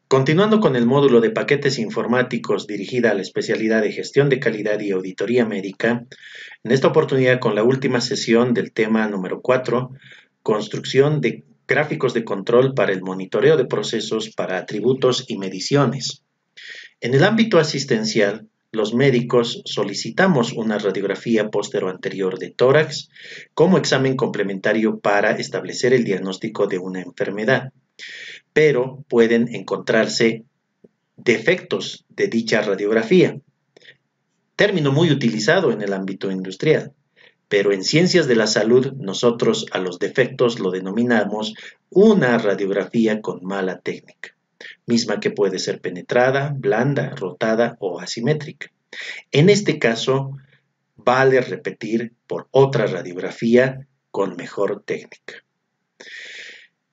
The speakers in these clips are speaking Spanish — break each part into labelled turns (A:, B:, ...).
A: Continuando con el módulo de paquetes informáticos dirigida a la especialidad de gestión de calidad y auditoría médica, en esta oportunidad con la última sesión del tema número 4, construcción de gráficos de control para el monitoreo de procesos para atributos y mediciones. En el ámbito asistencial, los médicos solicitamos una radiografía póstero-anterior de tórax como examen complementario para establecer el diagnóstico de una enfermedad, pero pueden encontrarse defectos de dicha radiografía, término muy utilizado en el ámbito industrial, pero en ciencias de la salud nosotros a los defectos lo denominamos una radiografía con mala técnica, misma que puede ser penetrada, blanda, rotada o asimétrica. En este caso, vale repetir por otra radiografía con mejor técnica.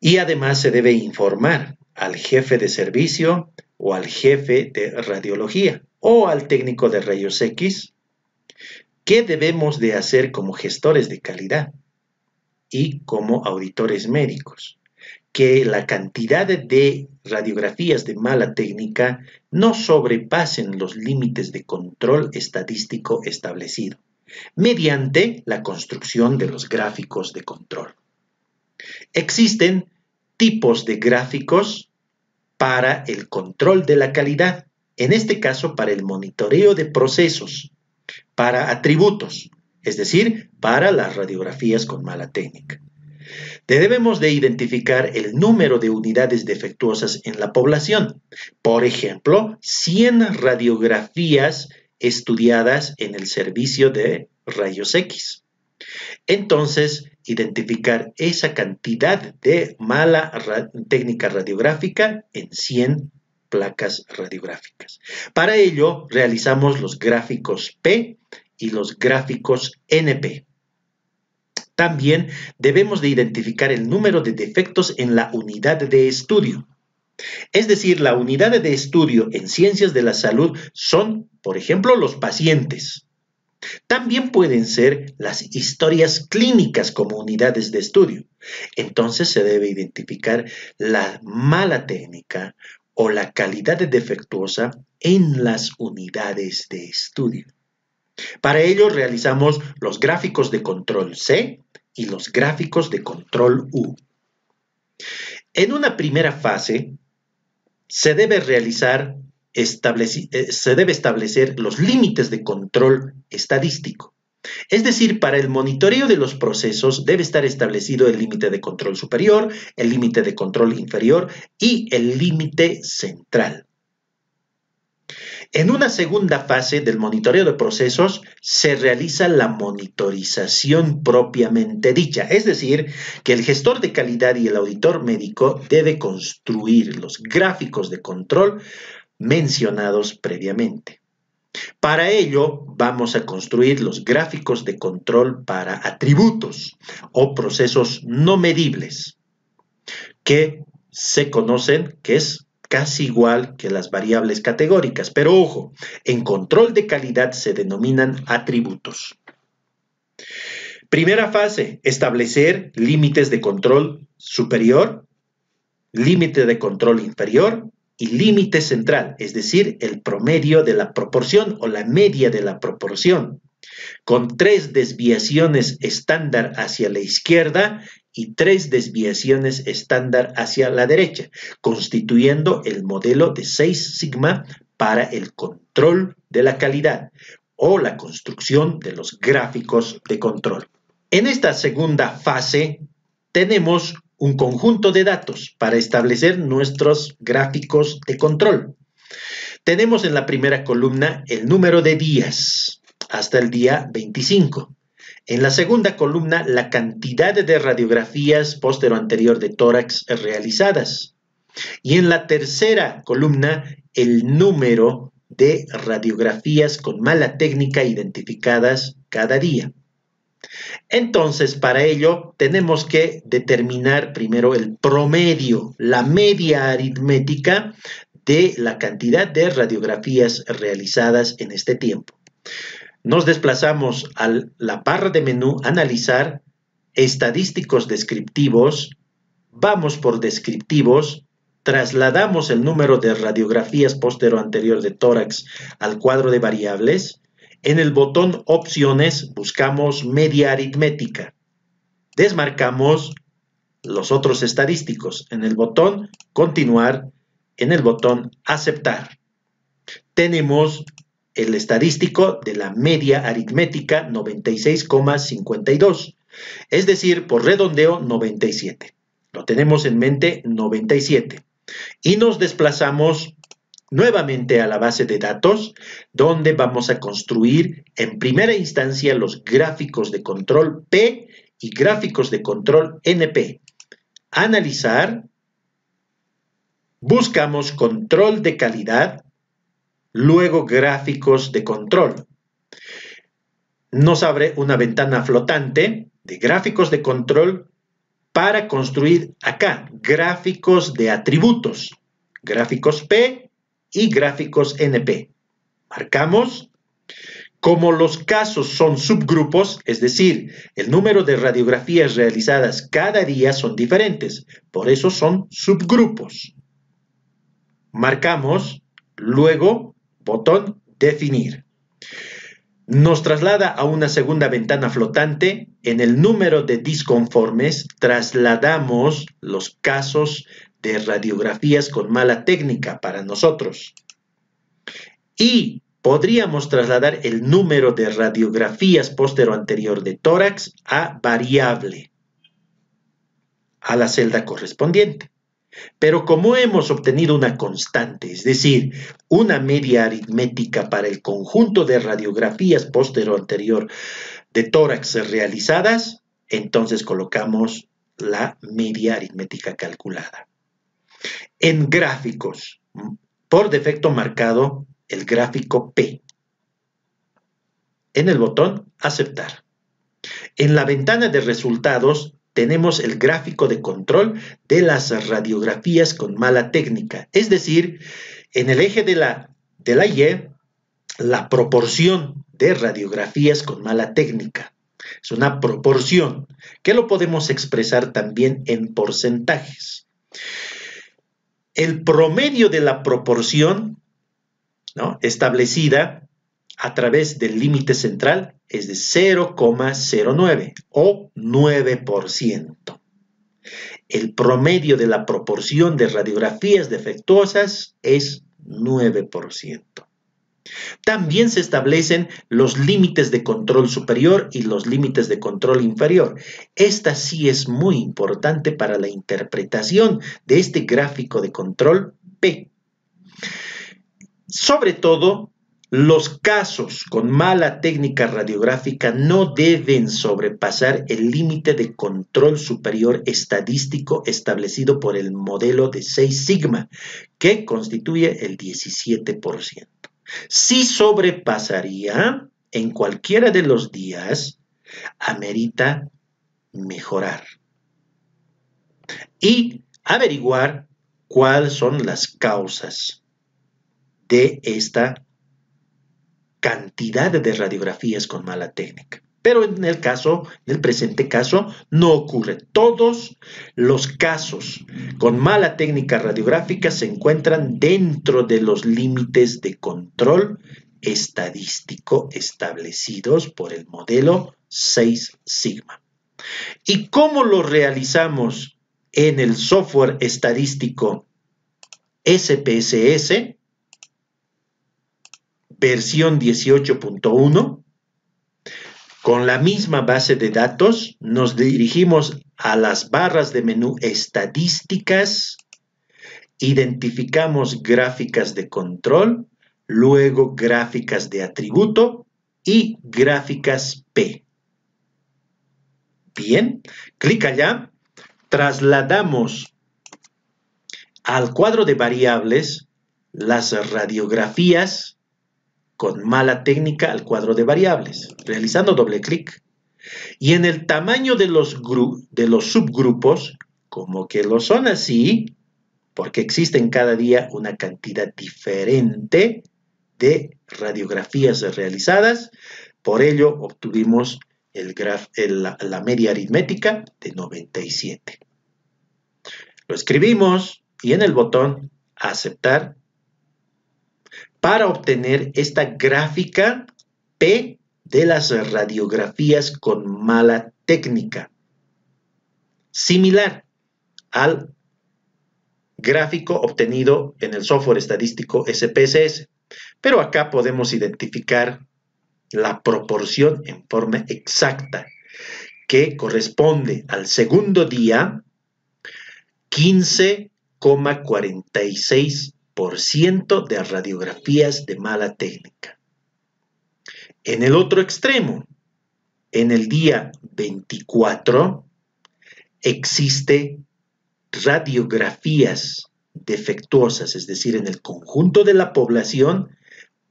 A: Y además se debe informar al jefe de servicio o al jefe de radiología o al técnico de rayos X qué debemos de hacer como gestores de calidad y como auditores médicos. Que la cantidad de radiografías de mala técnica no sobrepasen los límites de control estadístico establecido, mediante la construcción de los gráficos de control. Existen tipos de gráficos para el control de la calidad, en este caso para el monitoreo de procesos, para atributos, es decir, para las radiografías con mala técnica. Debemos de identificar el número de unidades defectuosas en la población. Por ejemplo, 100 radiografías estudiadas en el servicio de rayos X. Entonces, identificar esa cantidad de mala técnica radiográfica en 100 placas radiográficas. Para ello, realizamos los gráficos P y los gráficos NP. También debemos de identificar el número de defectos en la unidad de estudio. Es decir, la unidad de estudio en ciencias de la salud son, por ejemplo, los pacientes. También pueden ser las historias clínicas como unidades de estudio. Entonces se debe identificar la mala técnica o la calidad defectuosa en las unidades de estudio. Para ello realizamos los gráficos de control C y los gráficos de control U. En una primera fase se debe establecer los límites de control estadístico. Es decir, para el monitoreo de los procesos debe estar establecido el límite de control superior, el límite de control inferior y el límite central. En una segunda fase del monitoreo de procesos se realiza la monitorización propiamente dicha, es decir, que el gestor de calidad y el auditor médico debe construir los gráficos de control mencionados previamente. Para ello vamos a construir los gráficos de control para atributos o procesos no medibles, que se conocen que es casi igual que las variables categóricas, pero ojo, en control de calidad se denominan atributos. Primera fase, establecer límites de control superior, límite de control inferior y límite central, es decir, el promedio de la proporción o la media de la proporción, con 3 desviaciones estándar hacia la izquierda y 3 desviaciones estándar hacia la derecha, constituyendo el modelo de 6 sigma para el control de la calidad o la construcción de los gráficos de control. En esta segunda fase tenemos un conjunto de datos para establecer nuestros gráficos de control. Tenemos en la primera columna el número de días hasta el día 25. En la segunda columna, la cantidad de radiografías póstero-anterior de tórax realizadas. Y en la tercera columna, el número de radiografías con mala técnica identificadas cada día. Entonces, para ello, tenemos que determinar primero el promedio, la media aritmética de la cantidad de radiografías realizadas en este tiempo. Nos desplazamos a la barra de menú, analizar, estadísticos descriptivos, vamos por descriptivos trasladamos el número de radiografías postero-anterior de tórax al cuadro de variables. En el botón Opciones buscamos media aritmética. Desmarcamos los otros estadísticos. En el botón Continuar, en el botón Aceptar. Tenemos el estadístico de la media aritmética 96,52, es decir, por redondeo 97. Lo tenemos en mente 97. Y nos desplazamos nuevamente a la base de datos, donde vamos a construir en primera instancia los gráficos de control P y gráficos de control NP. Analizar, buscamos control de calidad, luego gráficos de control. Nos abre una ventana flotante de gráficos de control para construir acá gráficos de atributos, gráficos P y gráficos NP. Marcamos. Como los casos son subgrupos, es decir, el número de radiografías realizadas cada día son diferentes, por eso son subgrupos. Marcamos, luego botón Definir. Nos traslada a una segunda ventana flotante. En el número de disconformes trasladamos los casos de radiografías con mala técnica para nosotros. Y podríamos trasladar el número de radiografías postero-anterior de tórax a variable, a la celda correspondiente. Pero como hemos obtenido una constante, es decir, una media aritmética para el conjunto de radiografías postero-anterior de tórax realizadas, entonces colocamos la media aritmética calculada. En gráficos, por defecto marcado el gráfico P. En el botón Aceptar. En la ventana de resultados tenemos el gráfico de control de las radiografías con mala técnica, es decir, en el eje de la Y, la proporción de radiografías con mala técnica. Es una proporción que lo podemos expresar también en porcentajes. El promedio de la proporción, ¿no?, establecida a través del límite central es de 0,09 o 9%. El promedio de la proporción de radiografías defectuosas es 9%. También se establecen los límites de control superior y los límites de control inferior. Esta sí es muy importante para la interpretación de este gráfico de control P. Sobre todo, los casos con mala técnica radiográfica no deben sobrepasar el límite de control superior estadístico establecido por el modelo de 6 sigma, que constituye el 17%. Si sobrepasaría en cualquiera de los días, amerita mejorar y averiguar cuáles son las causas de esta cantidad de radiografías con mala técnica. Pero en el presente caso, no ocurre. Todos los casos con mala técnica radiográfica se encuentran dentro de los límites de control estadístico establecidos por el modelo 6 sigma. ¿Y cómo lo realizamos en el software estadístico SPSS? Versión 18.1, con la misma base de datos, nos dirigimos a las barras de menú estadísticas, identificamos gráficas de control, luego gráficas de atributo y gráficas P. Bien, clic allá, trasladamos al cuadro de variables las radiografías con mala técnica al cuadro de variables, realizando doble clic. Y en el tamaño de los subgrupos, como que lo son así, porque existen cada día una cantidad diferente de radiografías realizadas, por ello obtuvimos la media aritmética de 97. Lo escribimos, y en el botón aceptar para obtener esta gráfica P de las radiografías con mala técnica, similar al gráfico obtenido en el software estadístico SPSS, pero acá podemos identificar la proporción en forma exacta que corresponde al segundo día, 15,46% de radiografías de mala técnica. En el otro extremo, en el día 24, existe radiografías defectuosas, es decir, en el conjunto de la población,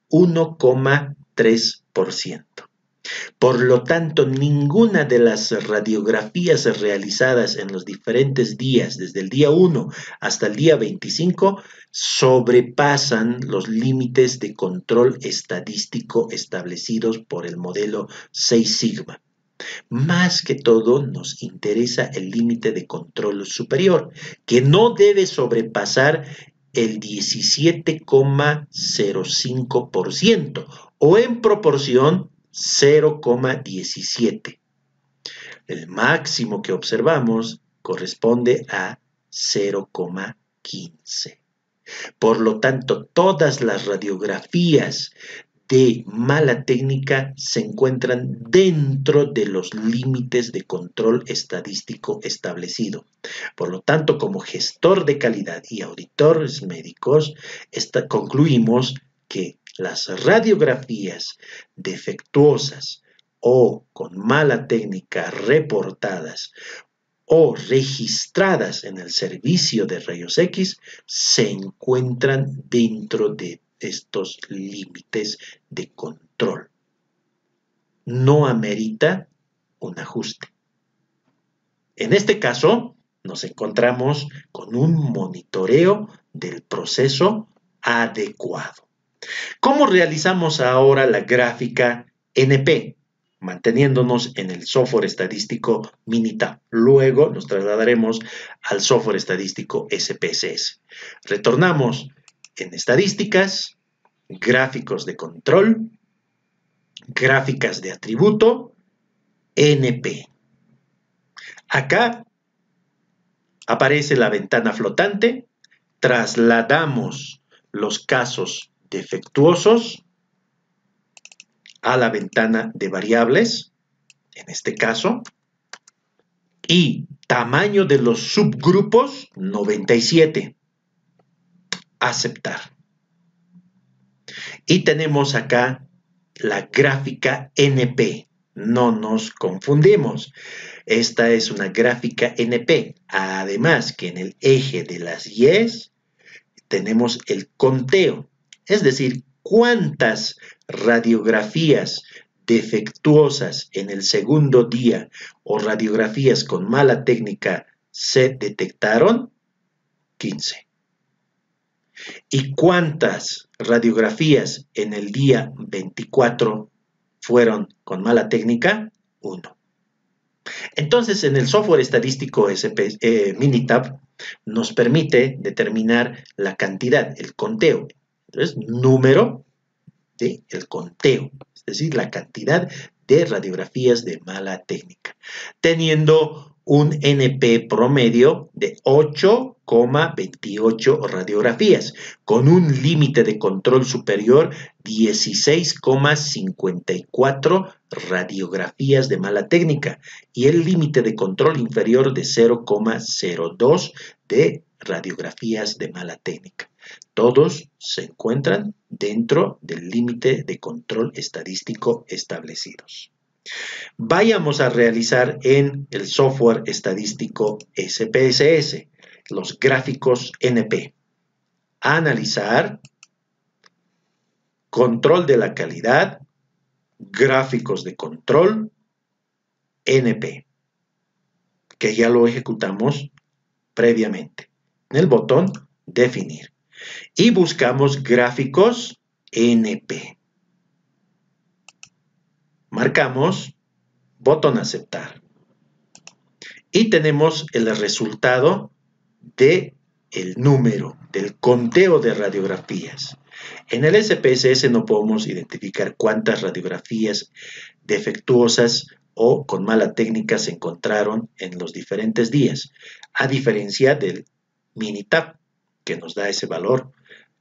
A: 1,3%. Por lo tanto, ninguna de las radiografías realizadas en los diferentes días, desde el día 1 hasta el día 25, sobrepasan los límites de control estadístico establecidos por el modelo 6 Sigma. Más que todo, nos interesa el límite de control superior, que no debe sobrepasar el 17,05% o en proporción 0,17. El máximo que observamos corresponde a 0,15. Por lo tanto, todas las radiografías de mala técnica se encuentran dentro de los límites de control estadístico establecido. Por lo tanto, como gestor de calidad y auditores médicos, concluimos que las radiografías defectuosas o con mala técnica reportadas o registradas en el servicio de rayos X se encuentran dentro de estos límites de control. No amerita un ajuste. En este caso, nos encontramos con un monitoreo del proceso adecuado. ¿Cómo realizamos ahora la gráfica NP? Manteniéndonos en el software estadístico Minitab. Luego nos trasladaremos al software estadístico SPSS. Retornamos en estadísticas, gráficos de control, gráficas de atributo, NP. Acá aparece la ventana flotante, trasladamos los casos defectuosos a la ventana de variables, en este caso, y tamaño de los subgrupos 97. Aceptar. Y tenemos acá la gráfica NP. No nos confundimos. Esta es una gráfica NP. Además que en el eje de las Y's tenemos el conteo. Es decir, cuántas radiografías defectuosas en el segundo día o radiografías con mala técnica se detectaron. 15. ¿Y cuántas radiografías en el día 24 fueron con mala técnica? 1. Entonces, en el software estadístico Minitab nos permite determinar la cantidad, el conteo. Entonces, número de el conteo, es decir, la cantidad de radiografías de mala técnica, teniendo un NP promedio de 8,28 radiografías, con un límite de control superior 16,54 radiografías de mala técnica y el límite de control inferior de 0,02 de radiografías de mala técnica. Todos se encuentran dentro del límite de control estadístico establecidos. Vayamos a realizar en el software estadístico SPSS los gráficos NP. Analizar, control de la calidad, gráficos de control, NP, que ya lo ejecutamos previamente. En el botón definir. Y buscamos gráficos NP. Marcamos botón aceptar. Y tenemos el resultado de el número del conteo de radiografías. En el SPSS no podemos identificar cuántas radiografías defectuosas o con mala técnica se encontraron en los diferentes días, a diferencia del Minitab, que nos da ese valor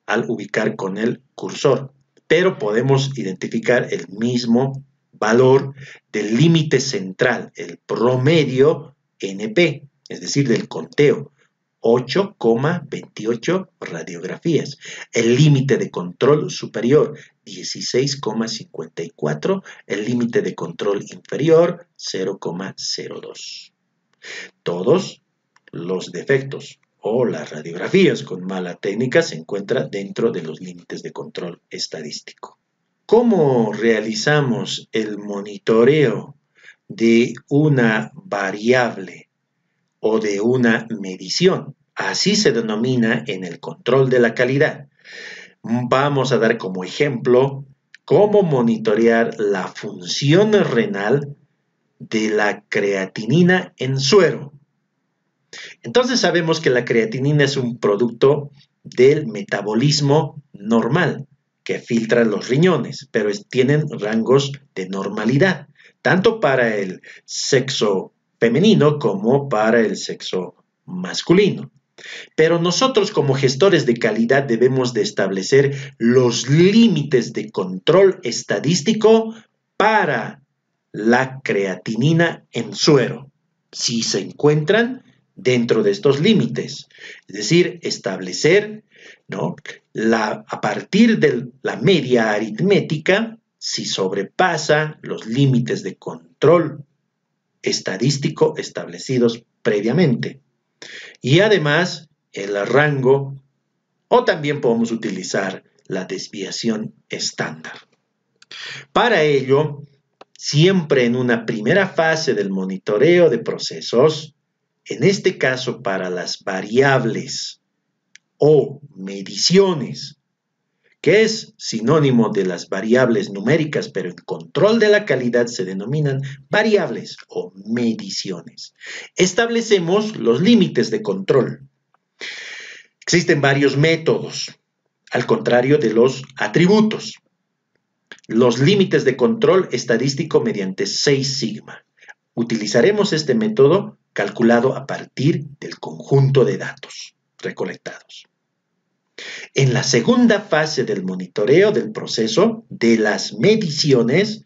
A: al ubicar con el cursor. Pero podemos identificar el mismo valor del límite central, el promedio NP, es decir, del conteo. 8,28 radiografías. El límite de control superior, 16,54. El límite de control inferior, 0,02. Todos los defectos o las radiografías con mala técnica se encuentran dentro de los límites de control estadístico. ¿Cómo realizamos el monitoreo de una variable o de una medición? Así se denomina en el control de la calidad. Vamos a dar como ejemplo cómo monitorear la función renal de la creatinina en suero. Entonces sabemos que la creatinina es un producto del metabolismo normal que filtra los riñones, pero tienen rangos de normalidad, tanto para el sexo femenino como para el sexo masculino. Pero nosotros como gestores de calidad debemos de establecer los límites de control estadístico para la creatinina en suero, si se encuentran dentro de estos límites. Es decir, establecer, ¿no?, a partir de la media aritmética, si sobrepasa los límites de control estadístico establecidos previamente. Y además, el rango, o también podemos utilizar la desviación estándar. Para ello, siempre en una primera fase del monitoreo de procesos, en este caso para las variables o mediciones, que es sinónimo de las variables numéricas, pero en control de la calidad se denominan variables o mediciones. Establecemos los límites de control. Existen varios métodos, al contrario de los atributos. Los límites de control estadístico mediante 6 sigma. Utilizaremos este método calculado a partir del conjunto de datos recolectados. En la segunda fase del monitoreo del proceso de las mediciones,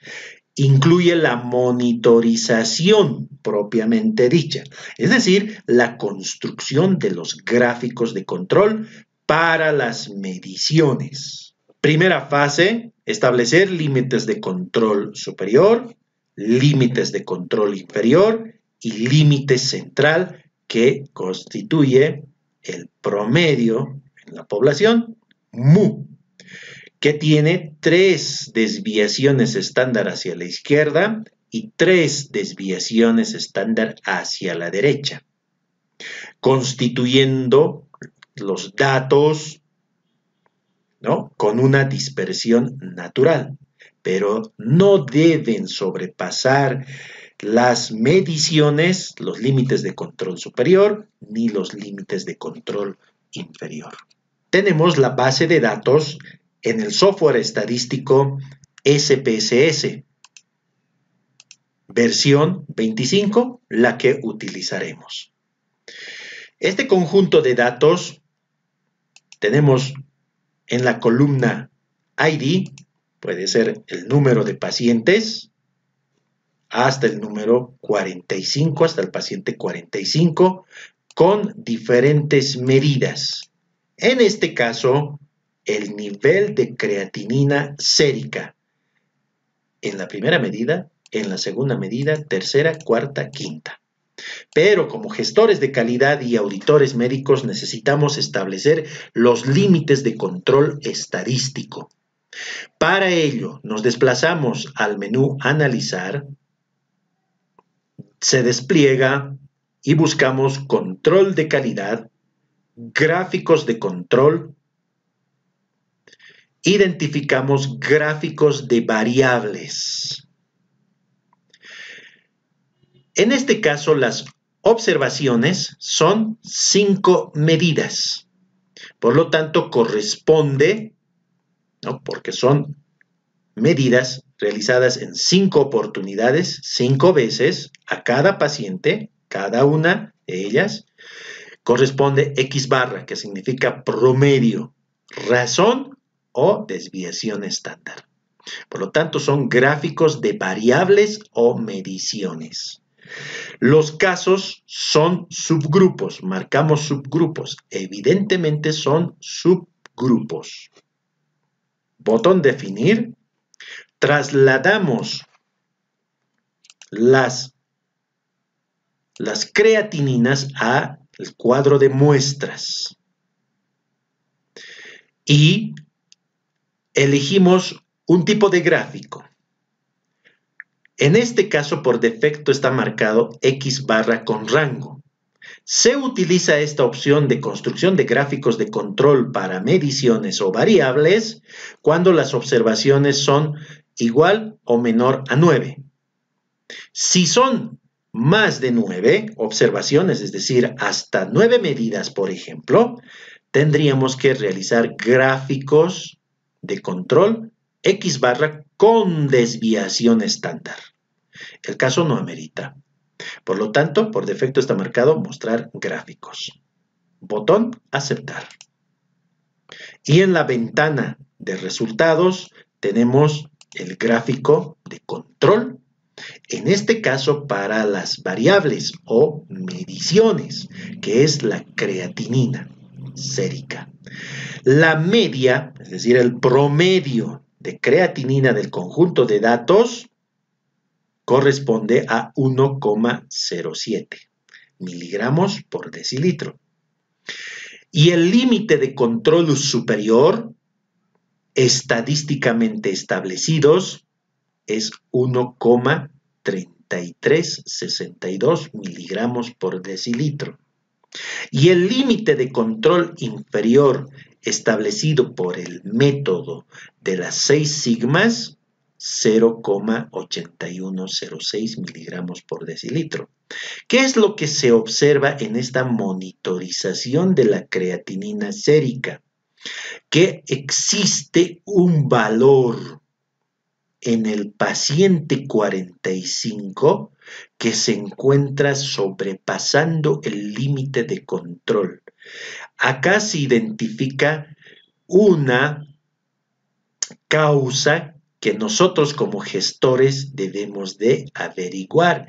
A: incluye la monitorización propiamente dicha, es decir, la construcción de los gráficos de control para las mediciones. Primera fase, establecer límites de control superior, límites de control inferior y límite central que constituye el promedio en la población, mu, que tiene 3 desviaciones estándar hacia la izquierda y 3 desviaciones estándar hacia la derecha, constituyendo los datos, ¿no?, con una dispersión natural, pero no deben sobrepasar las mediciones, los límites de control superior, ni los límites de control inferior. Tenemos la base de datos en el software estadístico SPSS, versión 25, la que utilizaremos. Este conjunto de datos tenemos en la columna ID, puede ser el número de pacientes, hasta el número 45, hasta el paciente 45, con diferentes medidas. En este caso, el nivel de creatinina sérica en la primera medida, en la segunda medida, tercera, cuarta, quinta. Pero como gestores de calidad y auditores médicos necesitamos establecer los límites de control estadístico. Para ello, nos desplazamos al menú Analizar, se despliega y buscamos Control de calidad, Gráficos de control. Identificamos gráficos de variables. En este caso, las observaciones son 5 medidas. Por lo tanto, corresponde, ¿no?, porque son medidas realizadas en 5 oportunidades, 5 veces a cada paciente, cada una de ellas, corresponde X barra, que significa promedio, razón o desviación estándar. Por lo tanto, son gráficos de variables o mediciones. Los casos son subgrupos, marcamos subgrupos, evidentemente son subgrupos. Botón definir, trasladamos las creatininas al cuadro de muestras y elegimos un tipo de gráfico. En este caso, por defecto está marcado X barra con rango. Se utiliza esta opción de construcción de gráficos de control para mediciones o variables cuando las observaciones son igual o menor a 9. Si son más de 9 observaciones, es decir, hasta 9 medidas, por ejemplo, tendríamos que realizar gráficos de control X barra con desviación estándar. El caso no amerita. Por lo tanto, por defecto está marcado mostrar gráficos. Botón aceptar. Y en la ventana de resultados tenemos el gráfico de control, en este caso para las variables o mediciones, que es la creatinina sérica. La media, es decir, el promedio de creatinina del conjunto de datos, corresponde a 1,07 miligramos por decilitro. Y el límite de control superior, estadísticamente establecidos, es 1,3362 miligramos por decilitro. Y el límite de control inferior establecido por el método de las 6 sigmas, 0,8106 miligramos por decilitro. ¿Qué es lo que se observa en esta monitorización de la creatinina sérica? Que existe un valor en el paciente 45 que se encuentra sobrepasando el límite de control. Acá se identifica una causa que nosotros como gestores debemos de averiguar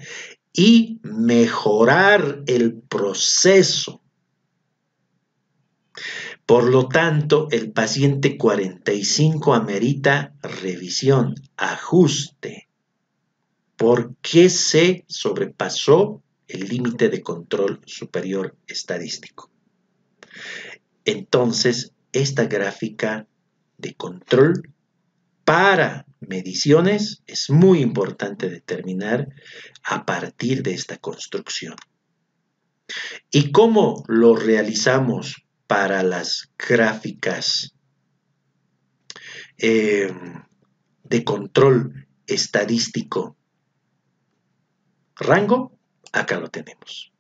A: y mejorar el proceso. Por lo tanto, el paciente 45 amerita revisión, ajuste. ¿Por qué se sobrepasó el límite de control superior estadístico? Entonces, esta gráfica de control para mediciones es muy importante determinar a partir de esta construcción. ¿Y cómo lo realizamos para las gráficas de control estadístico? Rango, acá lo tenemos.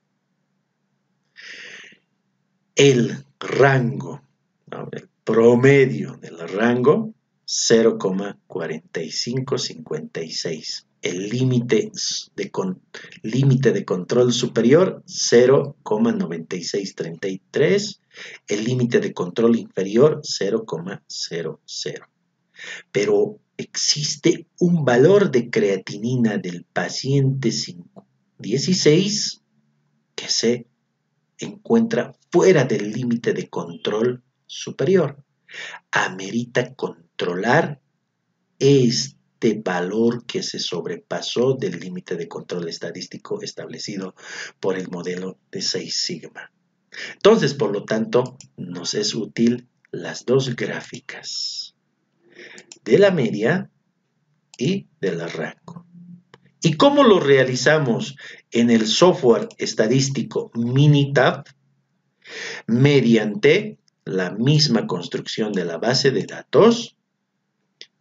A: El rango, ¿no?, el promedio del rango, 0,4556. El límite de control superior, 0,9633. El límite de control inferior, 0,00. Pero existe un valor de creatinina del paciente 16 que se encuentra fuera del límite de control superior. Amerita controlar este valor que se sobrepasó del límite de control estadístico establecido por el modelo de 6 sigma. Entonces, por lo tanto, nos es útil las dos gráficas de la media y del rango. ¿Y cómo lo realizamos en el software estadístico Minitab? Mediante la misma construcción de la base de datos,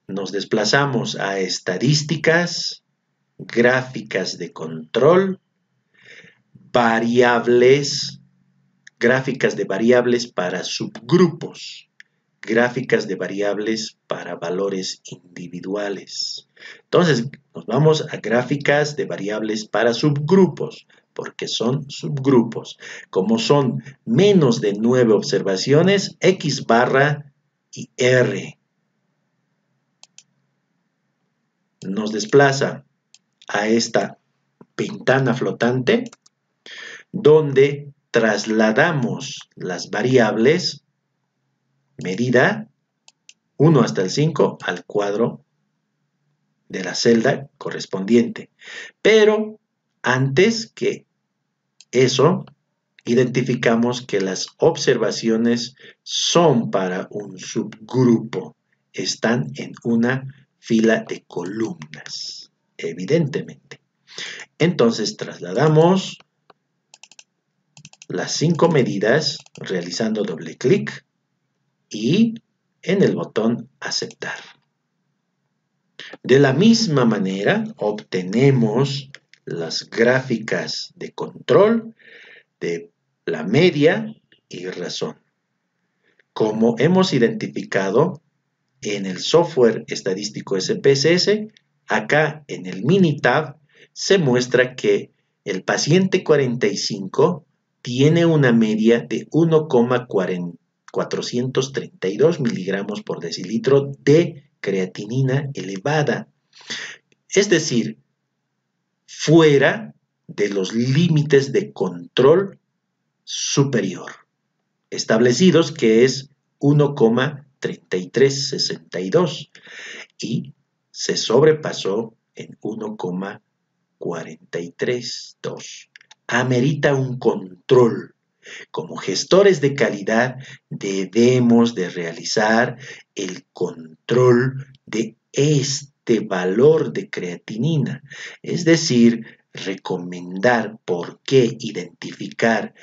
A: nos desplazamos a estadísticas, gráficas de control, variables, gráficas de variables para subgrupos, gráficas de variables para valores individuales. Entonces, nos vamos a gráficas de variables para subgrupos, porque son subgrupos. Como son menos de 9 observaciones, X barra y R nos desplaza a esta ventana flotante, donde trasladamos las variables medida 1 hasta el 5 al cuadro de la celda correspondiente. Pero antes que eso, identificamos que las observaciones son para un subgrupo. Están en una fila de columnas, evidentemente. Entonces trasladamos las 5 medidas realizando doble clic y en el botón aceptar. De la misma manera obtenemos las gráficas de control de la media y razón. Como hemos identificado en el software estadístico SPSS, acá en el Minitab se muestra que el paciente 45 tiene una media de 1,432 miligramos por decilitro de creatinina elevada. Es decir, fuera de los límites de control superior, establecidos que es 1,3362 y se sobrepasó en 1,432. Amerita un control. Como gestores de calidad debemos de realizar el control de este valor de creatinina, es decir, recomendar por qué, identificar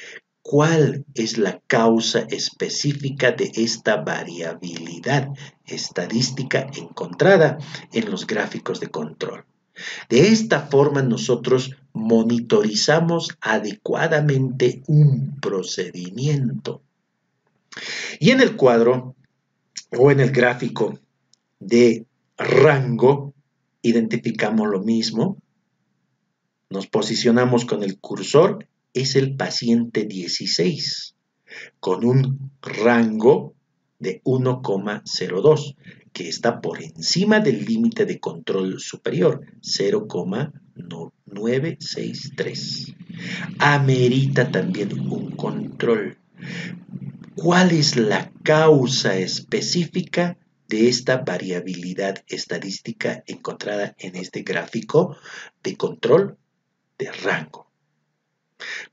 A: cuál es la causa específica de esta variabilidad estadística encontrada en los gráficos de control. De esta forma nosotros monitorizamos adecuadamente un procedimiento. Y en el cuadro o en el gráfico de rango identificamos lo mismo. Nos posicionamos con el cursor, es el paciente 16, con un rango de 1,02, que está por encima del límite de control superior, 0,963. Amerita también un control. ¿Cuál es la causa específica de esta variabilidad estadística encontrada en este gráfico de control de rango?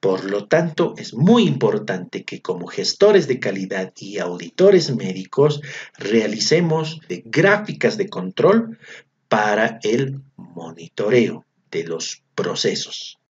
A: Por lo tanto, es muy importante que como gestores de calidad y auditores médicos realicemos gráficas de control para el monitoreo de los procesos.